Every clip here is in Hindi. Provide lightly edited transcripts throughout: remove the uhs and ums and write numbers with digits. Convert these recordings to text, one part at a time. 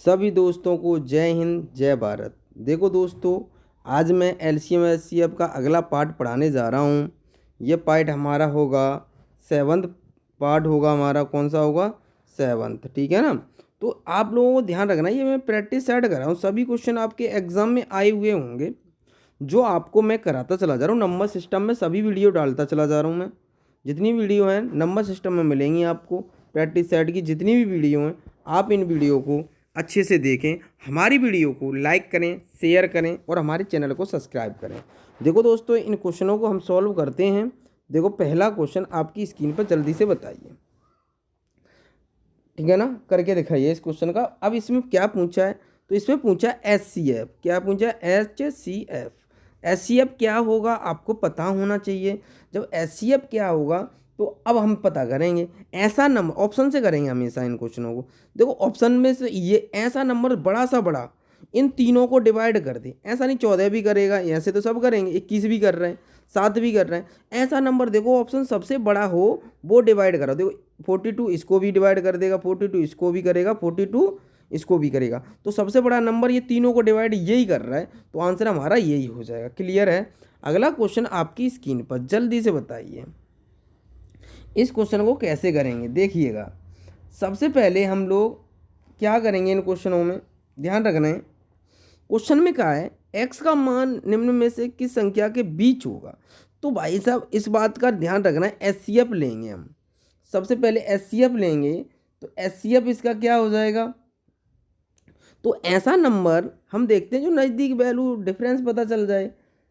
सभी दोस्तों को जय हिंद जय भारत। देखो दोस्तों, आज मैं एलसीएम एचसीएफ का अगला पार्ट पढ़ाने जा रहा हूँ। ये पार्ट हमारा होगा सेवन्थ पार्ट होगा हमारा। कौन सा होगा? सेवन्थ। ठीक है ना। तो आप लोगों को ध्यान रखना, ये मैं प्रैक्टिस सेट कर रहा हूँ। सभी क्वेश्चन आपके एग्जाम में आए हुए होंगे जो आपको मैं कराता चला जा रहा हूँ। नंबर सिस्टम में सभी वीडियो डालता चला जा रहा हूँ मैं। जितनी वीडियो हैं नंबर सिस्टम में मिलेंगी आपको। प्रैक्टिस सेट की जितनी भी वीडियो हैं, आप इन वीडियो को अच्छे से देखें। हमारी वीडियो को लाइक करें, शेयर करें और हमारे चैनल को सब्सक्राइब करें। देखो दोस्तों, इन क्वेश्चनों को हम सॉल्व करते हैं। देखो, पहला क्वेश्चन आपकी स्क्रीन पर जल्दी से बताइए। ठीक है ना, करके दिखाइए इस क्वेश्चन का। अब इसमें क्या पूछा है? तो इसमें पूछा है HCF। क्या पूछा है? HCF। HCF क्या होगा आपको पता होना चाहिए। जब HCF क्या होगा तो अब हम पता करेंगे। ऐसा नंबर, ऑप्शन से करेंगे हमेशा इन क्वेश्चनों को। देखो, ऑप्शन में से ये ऐसा नंबर बड़ा सा बड़ा, इन तीनों को डिवाइड कर दे। ऐसा नहीं 14 भी करेगा, ऐसे तो सब करेंगे। 21 भी कर रहे हैं, 7 भी कर रहे हैं। ऐसा नंबर देखो ऑप्शन सबसे बड़ा हो वो डिवाइड करो। देखो 42 इसको भी डिवाइड कर देगा, 42 इसको भी करेगा, 42 इसको भी करेगा। तो सबसे बड़ा नंबर ये तीनों को डिवाइड यही कर रहा है, तो आंसर हमारा यही हो जाएगा। क्लियर है? अगला क्वेश्चन आपकी स्क्रीन पर जल्दी से बताइए इस क्वेश्चन को कैसे करेंगे। देखिएगा, सबसे पहले हम लोग क्या करेंगे इन क्वेश्चनों में, ध्यान रखना है। क्वेश्चन में कहा है x का मान निम्न में से किस संख्या के बीच होगा। तो भाई साहब इस बात का ध्यान रखना है। HCF लेंगे हम। सबसे पहले HCF लेंगे, तो HCF इसका क्या हो जाएगा? तो ऐसा नंबर हम देखते हैं जो नज़दीक वैल्यू डिफरेंस पता चल जाए,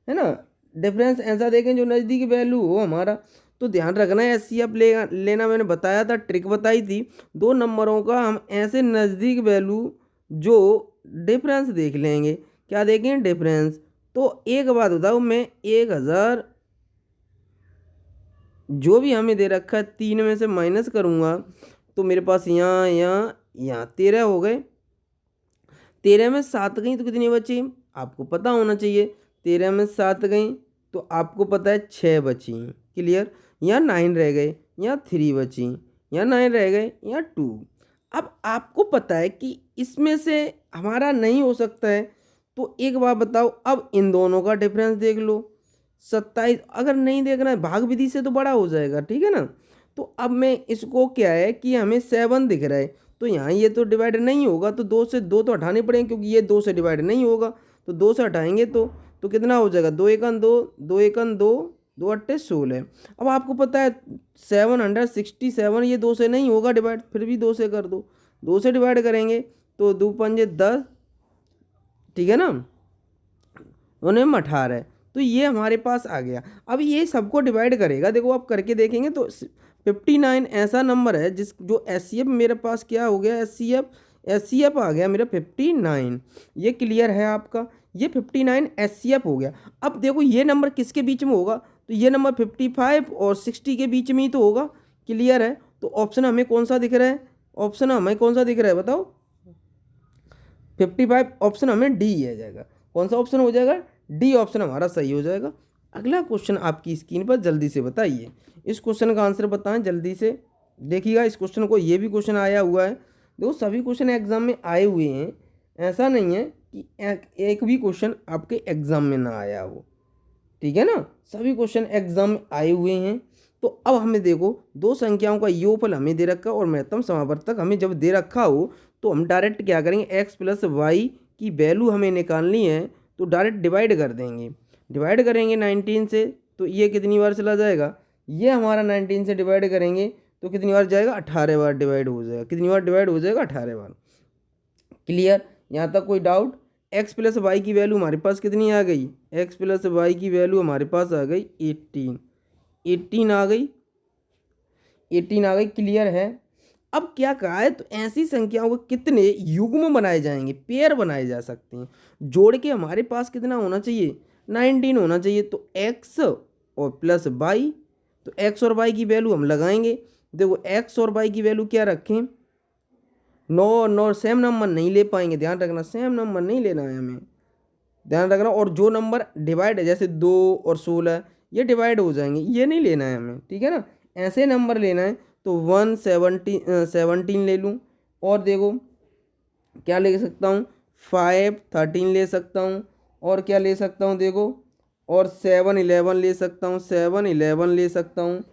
है ना। डिफरेंस ऐसा देखें जो नज़दीक वैल्यू हो हमारा। तो ध्यान रखना है HCF लेना मैंने बताया था, ट्रिक बताई थी। दो नंबरों का हम ऐसे नज़दीक वैल्यू जो डिफरेंस देख लेंगे। क्या देखें? डिफरेंस। तो एक बात बताओ, मैं 1000 जो भी हमें दे रखा है 3 में से माइनस करूँगा तो मेरे पास यहाँ यहाँ यहाँ 13 हो गए। 13 में 7 गई तो कितनी बची आपको पता होना चाहिए। 13 में 7 गई तो आपको पता है 6 बची। क्लियर? यहाँ 9 रह गए, यहाँ 3 बची, यहाँ 9 रह गए, यहाँ 2। अब आपको पता है कि इसमें से हमारा नहीं हो सकता है, तो एक बात बताओ, अब इन दोनों का डिफरेंस देख लो। 27 अगर नहीं देखना है भाग विधि से तो बड़ा हो जाएगा। ठीक है ना। तो अब मैं इसको क्या है कि हमें 7 दिख रहा है, तो यहाँ ये तो डिवाइड नहीं होगा, तो 2 से 2 तो हटाने पड़ेंगे क्योंकि ये 2 से डिवाइड नहीं होगा। तो 2 से हटाएंगे तो कितना हो जाएगा? 2 एकन 2, 2 एकन 2, 2 अट्ठे 16। अब आपको पता है 767 ये 2 से नहीं होगा डिवाइड, फिर भी 2 से कर दो। 2 से डिवाइड करेंगे तो 2 पंजे 10। ठीक है ना। उन्हें 18। तो ये हमारे पास आ गया। अब ये सबको डिवाइड करेगा। देखो आप करके देखेंगे तो 59 ऐसा नंबर है जिस जो HCF मेरे पास क्या हो गया? HCF आ गया मेरा 59। ये क्लियर है आपका? ये 59 HCF हो गया। अब देखो ये नंबर किसके बीच में होगा? तो ये नंबर 55 और 60 के बीच में ही तो होगा। क्लियर है? तो ऑप्शन हमें कौन सा दिख रहा है? ऑप्शन हमें कौन सा दिख रहा है बताओ? 55 ऑप्शन हमें डी आ जाएगा। कौन सा ऑप्शन हो जाएगा? डी ऑप्शन हमारा सही हो जाएगा। अगला क्वेश्चन आपकी स्क्रीन पर जल्दी से बताइए। इस क्वेश्चन का आंसर बताएं जल्दी से। देखिएगा इस क्वेश्चन को, ये भी क्वेश्चन आया हुआ है। देखो सभी क्वेश्चन एग्जाम में आए हुए हैं, ऐसा नहीं है कि एक भी क्वेश्चन आपके एग्जाम में ना आया हो। ठीक है ना। सभी क्वेश्चन एग्जाम में आए हुए हैं। तो अब हमें देखो दो संख्याओं का योगफल हमें दे रखा है और महत्तम समावर्तक हमें जब दे रखा हो तो हम डायरेक्ट क्या करेंगे? x प्लस वाई की वैल्यू हमें निकालनी है, तो डायरेक्ट डिवाइड कर देंगे। डिवाइड करेंगे 19 से, तो ये कितनी बार चला जाएगा? ये हमारा 19 से डिवाइड करेंगे तो कितनी बार जाएगा? 18 बार डिवाइड हो जाएगा। कितनी बार डिवाइड हो जाएगा? 18 बार। क्लियर? यहाँ तक कोई डाउट? x प्लस वाई की वैल्यू हमारे पास कितनी आ गई? x प्लस वाई की वैल्यू हमारे पास आ गई 18 आ गई। 18 आ गई। क्लियर है? अब क्या कहा है? तो ऐसी संख्याओं को कितने युग्म बनाए जाएंगे, पेयर बनाए जा सकते हैं। जोड़ के हमारे पास कितना होना चाहिए? 19 होना चाहिए। तो x और प्लस वाई, तो x और y की वैल्यू हम लगाएंगे। देखो x और y की वैल्यू क्या रखें? 9 और 9 सेम नंबर नहीं ले पाएंगे, ध्यान रखना। सेम नंबर नहीं लेना है हमें, ध्यान रखना। और जो नंबर डिवाइड है जैसे 2 और 16 ये डिवाइड हो जाएंगे, ये नहीं लेना है हमें। ठीक है ना। ऐसे नंबर लेना है। तो 117 ले लूँ। और देखो क्या ले सकता हूँ, 5 13 ले सकता हूँ, और क्या ले सकता हूँ देखो, और 7 11 ले सकता हूँ, 7 11 ले सकता हूँ,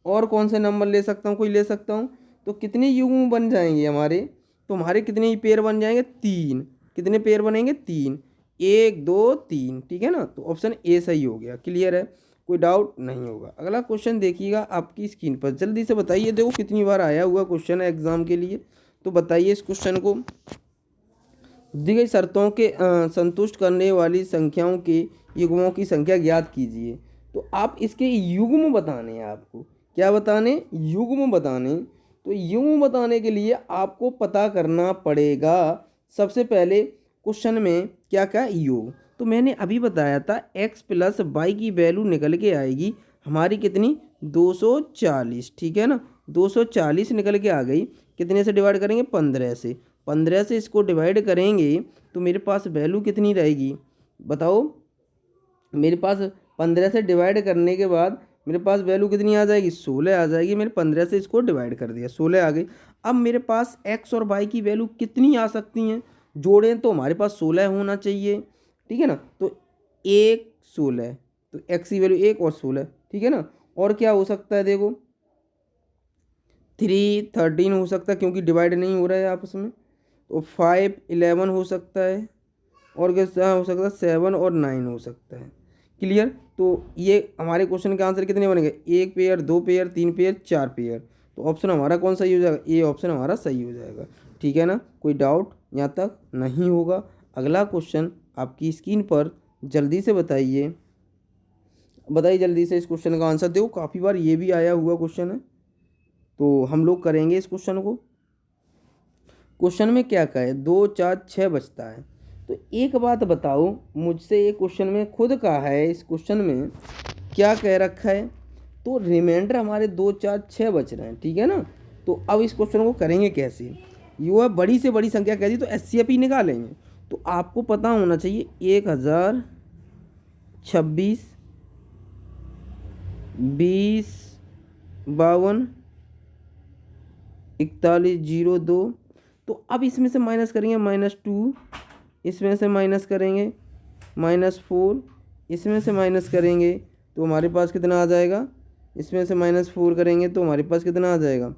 और कौन से नंबर ले सकता हूँ, कोई ले सकता हूँ। तो कितने युग्म बन जाएंगे हमारे, तो हमारे कितने ही पेयर बन जाएंगे, 3। कितने पेयर बनेंगे, 3, 1 2 3, ठीक है ना। तो ऑप्शन ए सही हो गया। क्लियर है, कोई डाउट नहीं होगा। अगला क्वेश्चन देखिएगा आपकी स्क्रीन पर, जल्दी से बताइए। देखो कितनी बार आया हुआ क्वेश्चन है एग्जाम के लिए, तो बताइए इस क्वेश्चन को। दी गई शर्तों के संतुष्ट करने वाली संख्याओं के युग्मों की संख्या ज्ञात कीजिए। तो आप इसके युग्म बताने हैं आपको, क्या बताने, युग्म बताने। तो युग्म बताने के लिए आपको पता करना पड़ेगा सबसे पहले क्वेश्चन में क्या क्या योग। तो मैंने अभी बताया था x प्लस वाई की वैल्यू निकल के आएगी हमारी कितनी, 240, ठीक है ना। 240 निकल के आ गई, कितने से डिवाइड करेंगे, 15 से। 15 से इसको डिवाइड करेंगे तो मेरे पास वैल्यू कितनी रहेगी, बताओ। मेरे पास 15 से डिवाइड करने के बाद मेरे पास वैल्यू कितनी आ जाएगी, 16 आ जाएगी। मैंने 15 से इसको डिवाइड कर दिया, 16 आ गई। अब मेरे पास एक्स और वाई की वैल्यू कितनी आ सकती हैं, जोड़ें तो हमारे पास 16 होना चाहिए, ठीक है ना। तो 1 16, तो एक्स की वैल्यू 1 और 16, ठीक है ना। और क्या हो सकता है देखो, 3 13 हो सकता है क्योंकि डिवाइड नहीं हो रहा है आपस में। तो 5 11 हो सकता है, और क्या हो सकता है, 7 और 9 हो सकता है। क्लियर। तो ये हमारे क्वेश्चन के आंसर कितने बनेंगे, 1 पेयर, 2 पेयर, 3 पेयर, 4 पेयर। तो ऑप्शन हमारा कौन सही हो जाएगा, ए ऑप्शन हमारा सही हो जाएगा, ठीक है ना। कोई डाउट यहाँ तक नहीं होगा। अगला क्वेश्चन आपकी स्क्रीन पर, जल्दी से बताइए, बताइए जल्दी से इस क्वेश्चन का आंसर। देखो काफ़ी बार ये भी आया हुआ क्वेश्चन है, तो हम लोग करेंगे इस क्वेश्चन को। क्वेश्चन में क्या कहा है, 2 4 6 बचता है। तो एक बात बताओ मुझसे, ये क्वेश्चन में खुद कहा है, इस क्वेश्चन में क्या कह रखा है। तो रिमाइंडर हमारे 2 4 6 बच रहे हैं, ठीक है ना। तो अब इस क्वेश्चन को करेंगे कैसे, यह बड़ी से बड़ी संख्या कह दी तो एचसीएफ ही निकालेंगे। तो आपको पता होना चाहिए 1026 20 52 4102। तो अब इसमें से माइनस करेंगे -2, इसमें से माइनस करेंगे -4, इसमें से माइनस करेंगे तो हमारे पास कितना आ जाएगा, इसमें से -4 करेंगे तो हमारे पास कितना आ जाएगा,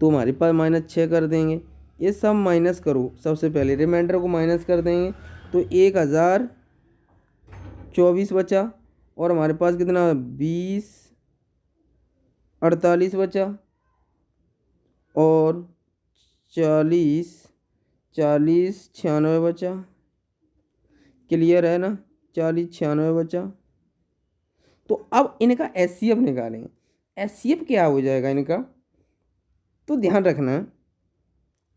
तो हमारे पास -6 कर देंगे। ये सब माइनस करो, सबसे पहले रिमाइंडर को माइनस कर देंगे तो 1024 बचा, और हमारे पास कितना 20 48 बचा, और 40 40 96 बचा। क्लियर है ना, 40 96 बचा। तो अब इनका एचसीएफ निकालेंगे। एचसीएफ क्या हो जाएगा इनका, तो ध्यान रखना,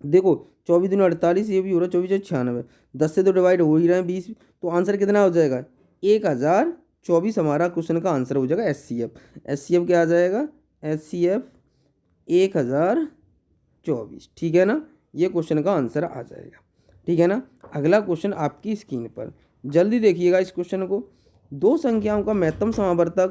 देखो 24 दूनी 48, ये भी हो रहा है 24 96, 10 से तो डिवाइड हो ही रहे हैं 20, तो आंसर कितना हो जाएगा 1024 हमारा क्वेश्चन का आंसर हो जाएगा एचसीएफ। एचसीएफ क्या आ जाएगा, एचसीएफ 1024, ठीक है ना। ये क्वेश्चन का आंसर आ जाएगा, ठीक है ना। अगला क्वेश्चन आपकी स्क्रीन पर, जल्दी देखिएगा इस क्वेश्चन को। दो संख्याओं का महत्तम समावर्तक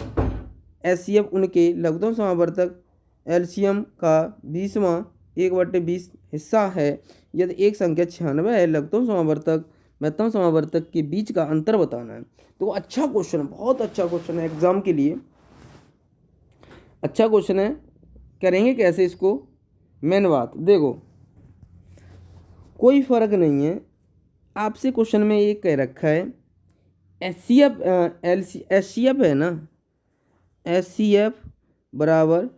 एचसीएफ उनके लघुत्तम समावर्तक एलसीएम का 20वां 1/20 हिस्सा है। यदि एक संख्या 96 है, लघुत्तम समावर्तक महत्तम समावर्तक के बीच का अंतर बताना है। तो अच्छा क्वेश्चन है, बहुत अच्छा क्वेश्चन है एग्जाम के लिए, अच्छा क्वेश्चन है। करेंगे कैसे इसको, मेन बात देखो, कोई फर्क नहीं है। आपसे क्वेश्चन में ये कह रखा है एचसीएफ एचसीएफ है ना, एचसीएफ बराबर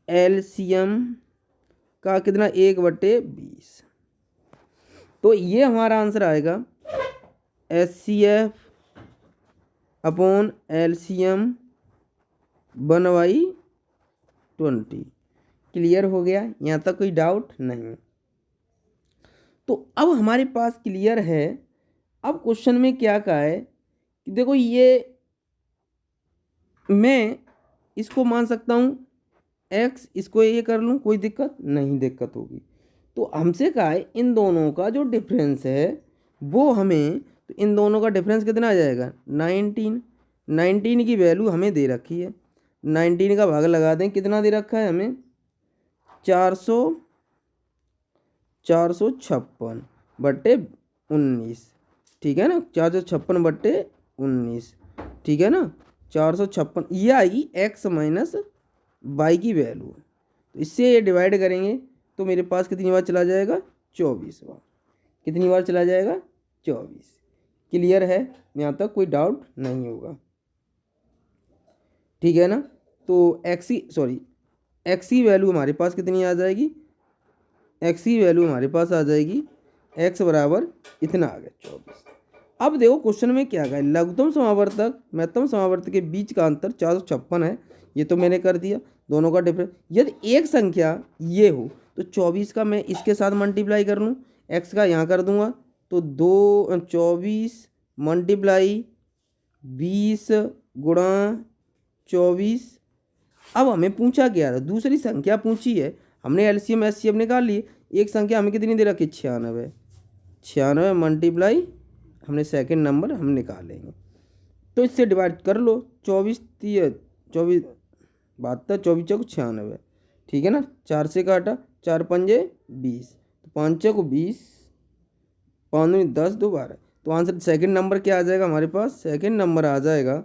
एलसीएम का कितना 1/20। तो ये हमारा आंसर आएगा एचसीएफ अपॉन एलसीएम 1/20। क्लियर हो गया, यहाँ तक कोई डाउट नहीं। तो अब हमारे पास क्लियर है। अब क्वेश्चन में क्या कहा है कि देखो, ये मैं इसको मान सकता हूँ एक्स, इसको ये कर लूँ, कोई दिक्कत नहीं, दिक्कत होगी। तो हमसे कहा है इन दोनों का जो डिफरेंस है वो हमें, तो इन दोनों का डिफरेंस कितना आ जाएगा 19। 19 की वैल्यू हमें दे रखी है, 19 का भाग लगा दें, कितना दे रखा है हमें 456 बट्टे 19, ठीक है ना, 456/19, ठीक है ना, 456 ये आएगी x माइनस वाई की वैल्यू। तो इससे ये डिवाइड करेंगे तो मेरे पास कितनी बार चला जाएगा, 24 बार। कितनी बार चला जाएगा, 24। क्लियर है, यहाँ तक कोई डाउट नहीं होगा, ठीक है ना। तो एक्स की वैल्यू हमारे पास कितनी आ जाएगी, एक्स की वैल्यू हमारे पास आ जाएगी, एक्स बराबर इतना आ गया 24। अब देखो क्वेश्चन में क्या है, लघुत्तम समावर्तक महत्तम समावर्तक के बीच का अंतर 456 है, ये तो मैंने कर दिया, दोनों का डिफरेंस। यदि एक संख्या ये हो तो 24 का मैं इसके साथ मल्टीप्लाई कर लूँ, एक्स का यहाँ कर दूंगा तो 24 मल्टीप्लाई 20 गुणा 24। अब हमें पूछा क्या था, दूसरी संख्या पूछी है, हमने एलसीएम एचसीएफ निकाल लिए। एक संख्या हमें कितनी दे रखी, 96, 96 मल्टीप्लाई हमने सेकंड नंबर हम निकालेंगे, तो इससे डिवाइड कर लो, 24 24 72, 24 चौक 96, ठीक है ना, 4 से काटा, 4 पंजे 20, तो 5 चौक 20, 5 दूनी 10, 2 12। तो आंसर सेकंड नंबर क्या आ जाएगा हमारे पास, सेकंड नंबर आ जाएगा,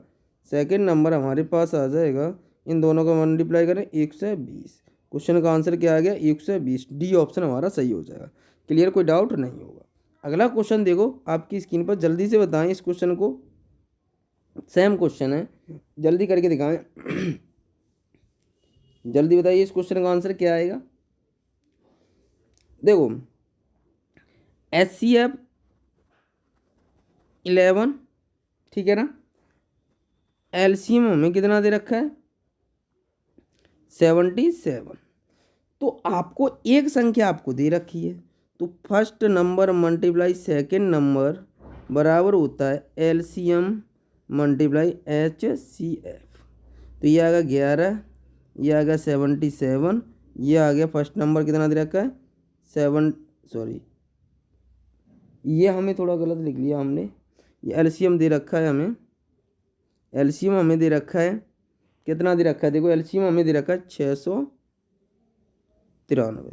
सेकंड नंबर हमारे पास आ जाएगा, इन दोनों को मल्टीप्लाई करें 120। क्वेश्चन का आंसर क्या आ गया, 120। डी ऑप्शन हमारा सही हो जाएगा। क्लियर, कोई डाउट नहीं होगा। अगला क्वेश्चन देखो आपकी स्क्रीन पर, जल्दी से बताएं इस क्वेश्चन को, सेम क्वेश्चन है, जल्दी करके दिखाएं। जल्दी बताइए इस क्वेश्चन का आंसर क्या आएगा। देखो HCF 11, ठीक है ना, एलसीएम हमें कितना दे रखा है, 77। तो आपको एक संख्या आपको दे रखी है, तो first number multiply second number बराबर होता है एलसीएम मल्टीप्लाई HCF। तो ये आ गया 11, ये आ गया 77, ये आ गया फर्स्ट नंबर कितना दे रखा है 7, सॉरी ये हमें थोड़ा गलत लिख लिया हमने, ये एलसीएम दे रखा है हमें, एलसीएम हमें दे रखा है, कितना दे रखा है, देखो एलसीएम हमें दे रखा है 693,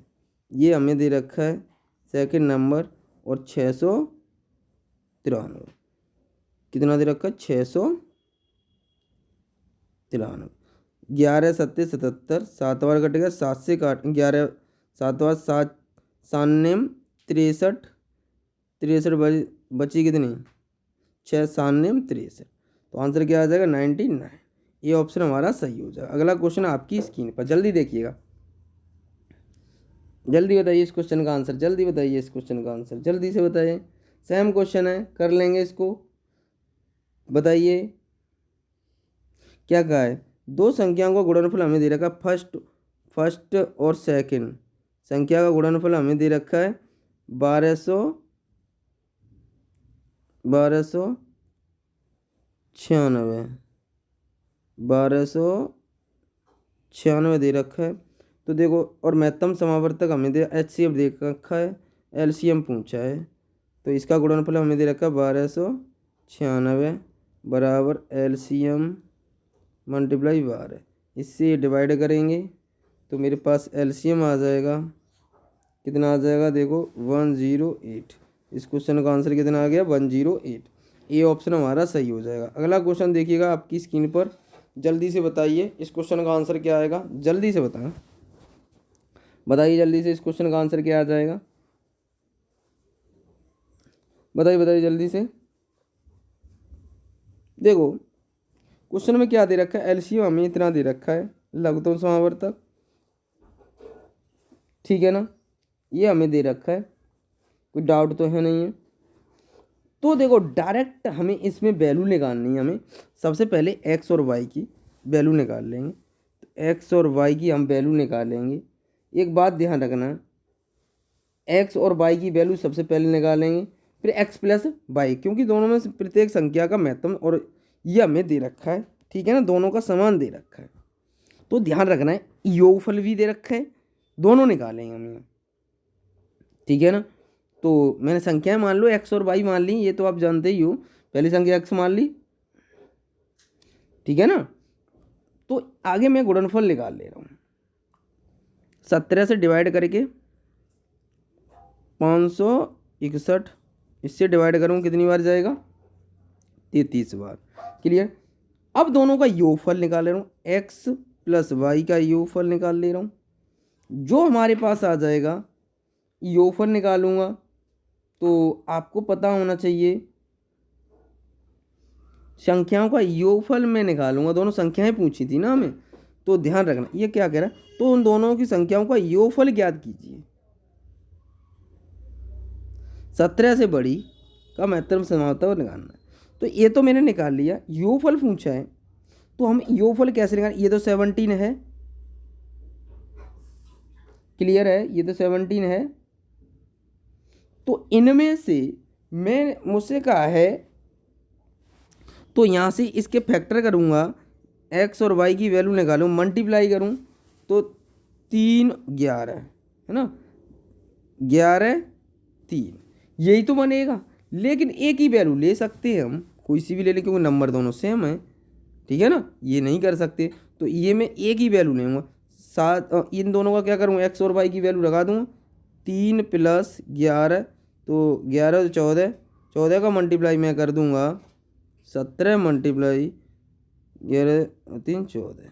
ये हमें दे रखा है सेकंड नंबर, और 693 कितना दे रखा है 693। 11 7 77, 7 बार कटेगा, 7 से काट 11, 7 बार 7, 63, 63 बची कितनी 6, 63। तो आंसर क्या आ जाएगा 99। ये ऑप्शन हमारा सही हो जाएगा। अगला क्वेश्चन आपकी स्क्रीन पर, जल्दी देखिएगा, जल्दी बताइए इस क्वेश्चन का आंसर, जल्दी बताइए इस क्वेश्चन का आंसर, जल्दी से बताइए। सेम क्वेश्चन है, कर लेंगे इसको, बताइए क्या कहा है। दो संख्याओं का गुणनफल हमें दे रखा है, फर्स्ट और सेकंड संख्या का गुणनफल हमें दे रखा है 1296 दे रखा है। तो देखो, और महत्तम समावर्तक हमें दे HCF दे रखा है, एलसीएम पूछा है, तो इसका गुणनफल हमें दे रखा है 1296 बराबर एलसीएम मल्टीप्लाई 12। इससे डिवाइड करेंगे तो मेरे पास एलसीएम आ जाएगा, कितना आ जाएगा, देखो 108। इस क्वेश्चन का आंसर कितना आ गया 108। ये ऑप्शन हमारा सही हो जाएगा। अगला क्वेश्चन देखिएगा आपकी स्क्रीन पर, जल्दी से बताइए इस क्वेश्चन का आंसर क्या आएगा, जल्दी से बताएं, बताइए जल्दी से इस क्वेश्चन का आंसर क्या आ जाएगा, बताइए बताइए जल्दी से। देखो क्वेश्चन में क्या दे रखा है, एलसीएम हमें इतना दे रखा है, लघुत्तम समावर्तक, ठीक है ना, ये हमें दे रखा है, कोई डाउट तो है नहीं है। तो देखो डायरेक्ट हमें इसमें वैल्यू निकालनी है, हमें सबसे पहले एक्स और वाई की वैल्यू निकाल लेंगे। तो एक्स और वाई की हम वैल्यू निकालेंगे। एक बात ध्यान रखना, एक्स और वाई की वैल्यू सबसे पहले निकालेंगे, फिर एक्स प्लस वाई, क्योंकि दोनों में से प्रत्येक संख्या का महत्तम और ये हमें दे रखा है, ठीक है ना, दोनों का समान दे रखा है। तो ध्यान रखना है, योगफल भी दे रखा है, दोनों निकालेंगे हम, ठीक है ना। तो मैंने संख्याएं मान लो एक्स और वाई मान ली, ये तो आप जानते ही हो, पहली संख्या एक्स मान ली, ठीक है ना। तो आगे मैं गुणनफल निकाल ले रहा हूँ, 17 से डिवाइड करके 561 इससे डिवाइड करूँ कितनी बार जाएगा? 33 बार। क्लियर। अब दोनों का योगफल निकाल ले रहा हूँ, एक्स प्लस वाई का योगफल निकाल ले रहा हूँ। जो हमारे पास आ जाएगा, योगफल निकालूंगा तो आपको पता होना चाहिए संख्याओं का योगफल मैं निकालूंगा। दोनों संख्याएं पूछी थी ना हमें, तो ध्यान रखना ये क्या कह रहा है, तो उन दोनों की संख्याओं का योगफल ज्ञात कीजिए। 17 से बड़ी का महत्तम समानता निकालना है। तो ये तो मैंने निकाल लिया, योगफल पूछा है तो हम योगफल कैसे निकाल, ये तो 17 है। क्लियर है, ये तो 17 है। तो इनमें से मैं मुझसे कहा है तो यहाँ से इसके फैक्टर करूँगा, एक्स और वाई की वैल्यू निकालूँ, मल्टीप्लाई करूँ तो 3 11 है ना, 11 3 यही तो बनेगा। लेकिन एक ही वैल्यू ले सकते हैं हम, कोई सी भी ले लें क्योंकि नंबर दोनों सेम है, ठीक है ना, ये नहीं कर सकते। तो ये मैं एक ही वैल्यू लूँगा, इन दोनों का क्या करूँ, एक्स और वाई की वैल्यू लगा दूँ, 3 + 11 तो 11 तो 14, 14 का मल्टीप्लाई मैं कर दूँगा 17 × 11 3 14।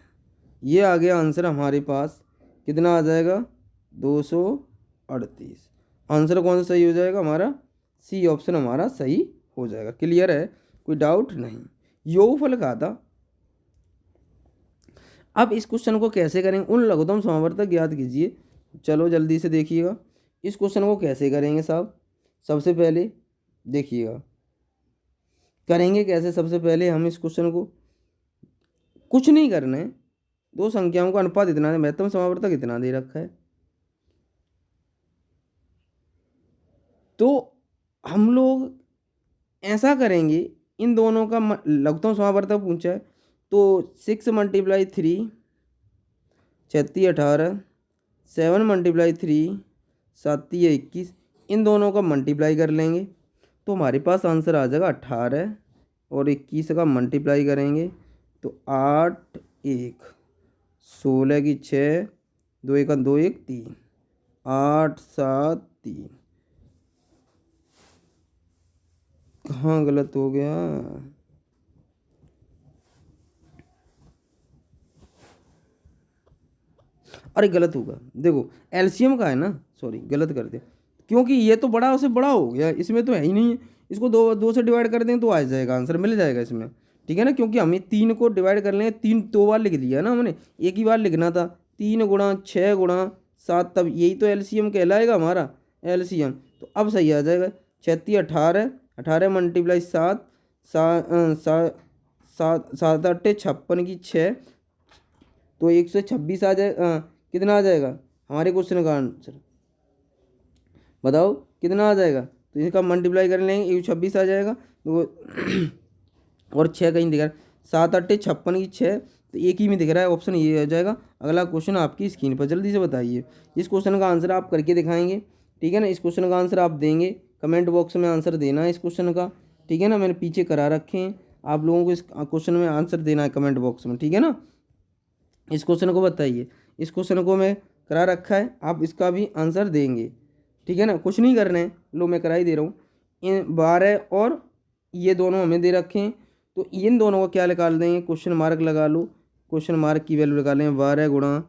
ये आ गया आंसर हमारे पास। कितना आ जाएगा? 238। आंसर कौन सा सही हो जाएगा हमारा? सी ऑप्शन हमारा सही हो जाएगा। क्लियर है, कोई डाउट नहीं। योगफल कहा था। अब इस क्वेश्चन को कैसे करेंगे, उन लघुत्तम समावर्तक ज्ञात कीजिए। चलो जल्दी से देखिएगा इस क्वेश्चन को कैसे करेंगे साहब। सबसे पहले देखिएगा करेंगे कैसे। सबसे पहले हम इस क्वेश्चन को कुछ नहीं करना है, दो संख्याओं का अनुपात इतना है, महत्तम समावर्तक इतना दे रखा है, तो हम लोग ऐसा करेंगे, इन दोनों का लघुत्तम समावर्तक पूछा है तो 6 × 3 36 18, 7 × 3 7 21, इन दोनों का मल्टीप्लाई कर लेंगे तो हमारे पास आंसर आ जाएगा 18 और 21 का मल्टीप्लाई करेंगे तो 8 1 16 की 6 2 1 2 1 3 8 7 3। कहाँ गलत हो गया? अरे गलत होगा, देखो एलसीएम का है ना, सॉरी गलत कर दिया, क्योंकि ये तो बड़ा उससे बड़ा हो गया, इसमें तो है ही नहीं है। इसको दो से डिवाइड कर दें तो आ जाएगा, आंसर मिल जाएगा इसमें, ठीक है ना, क्योंकि हमें 3 को डिवाइड कर लेंगे, 3 दो बार लिख दिया ना हमने, एक ही बार लिखना था। 3 × 6 × 7, तब यही तो एलसीएम कहलाएगा हमारा एलसीएम। तो अब सही आ जाएगा 36 18, 18 × 7 7 8 56 की 6 तो 126 आ जाए। कितना आ जाएगा हमारे क्वेश्चन का आंसर बताओ, कितना आ जाएगा? तो इसका मल्टीप्लाई कर लेंगे 126 आ जाएगा तो और 6 कहीं दिख रहा है, 7 8 56 की 6 तो एक ही में दिख रहा है, ऑप्शन ये हो जाएगा। अगला क्वेश्चन आपकी स्क्रीन पर, जल्दी से बताइए। इस क्वेश्चन का आंसर आप करके दिखाएंगे, ठीक है ना। इस क्वेश्चन का आंसर आप देंगे, कमेंट बॉक्स में आंसर देना है इस क्वेश्चन का, ठीक है ना। मैंने पीछे करा रखे हैं, आप लोगों को इस क्वेश्चन में आंसर देना है कमेंट बॉक्स में, ठीक है ना। इस क्वेश्चन को बताइए, इस क्वेश्चन को मैं करा रखा है, आप इसका भी आंसर देंगे, ठीक है ना। कुछ नहीं करना है, लो मैं करा ही दे रहा हूँ। इन 12 और ये दोनों हमें दे रखे हैं, तो इन दोनों को क्या निकाल देंगे, क्वेश्चन मार्क लगा लो, क्वेश्चन मार्क की वैल्यू निकालें 12 ×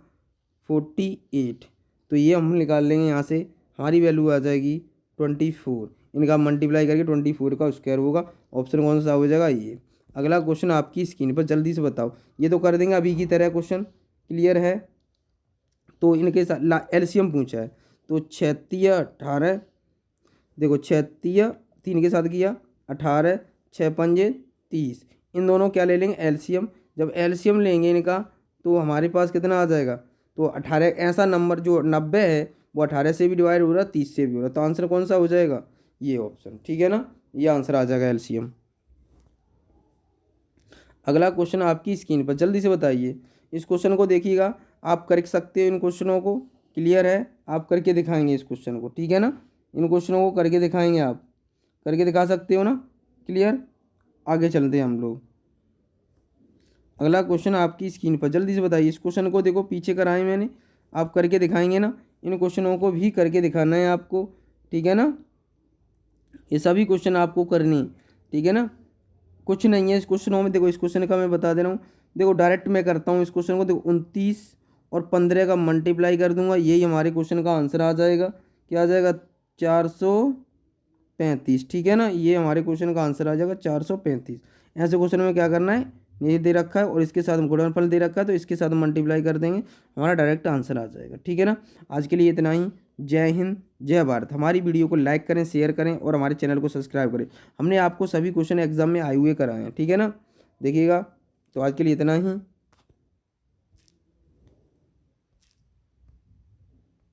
48, तो ये हम निकाल लेंगे यहाँ से, हमारी वैल्यू आ जाएगी 24। इनका मल्टीप्लाई करके 24 का स्क्वायर होगा, ऑप्शन कौन सा हो जाएगा ये। अगला क्वेश्चन आपकी स्क्रीन पर, जल्दी से बताओ। ये तो कर देंगे अभी की तरह क्वेश्चन, क्लियर है। तो इनके साथ एलसीएम पूछा है तो 36 18, देखो 36 3 के साथ किया 18, 6 पंजे 30, इन दोनों क्या ले लेंगे एलसीएम। जब एलसीएम लेंगे इनका तो हमारे पास कितना आ जाएगा, तो 18 ऐसा नंबर जो 90 है वो 18 से भी डिवाइड हो रहा है, 30 से भी हो रहा है, तो आंसर कौन सा हो जाएगा, ये ऑप्शन, ठीक है ना। ये आंसर आ जाएगा एलसीएम। अगला क्वेश्चन आपकी स्क्रीन पर, जल्दी से बताइए। इस क्वेश्चन को देखिएगा, आप कर सकते हो इन क्वेश्चनों को, क्लियर है, आप करके दिखाएंगे इस क्वेश्चन को, ठीक है ना। इन क्वेश्चनों को करके दिखाएंगे, आप करके दिखा सकते हो ना, क्लियर। आगे चलते हैं हम लोग। अगला क्वेश्चन आपकी स्क्रीन पर, जल्दी से बताइए। इस क्वेश्चन को देखो पीछे कराए मैंने, आप करके दिखाएंगे ना, इन क्वेश्चनों को भी करके दिखाना है आपको, ठीक है ना। ये सभी क्वेश्चन आपको करनी है, ठीक है ना। कुछ नहीं है इस क्वेश्चनों में। देखो इस क्वेश्चन का मैं बता दे रहा हूँ, देखो डायरेक्ट मैं करता हूँ इस क्वेश्चन को। देखो 29 और 15 का मल्टीप्लाई कर दूंगा, यही हमारे क्वेश्चन का आंसर आ जाएगा। क्या आ जाएगा? 435, ठीक है ना। ये हमारे क्वेश्चन का आंसर आ जाएगा 435। ऐसे क्वेश्चन में क्या करना है, ये दे रखा है और इसके साथ गुणनफल दे रखा है, तो इसके साथ मल्टीप्लाई कर देंगे, हमारा डायरेक्ट आंसर आ जाएगा, ठीक है ना। आज के लिए इतना ही। जय हिंद, जय भारत। हमारी वीडियो को लाइक करें, शेयर करें और हमारे चैनल को सब्सक्राइब करें। हमने आपको सभी क्वेश्चन एग्जाम में आए हुए कराए हैं, ठीक है ना। देखिएगा। तो आज के लिए इतना ही।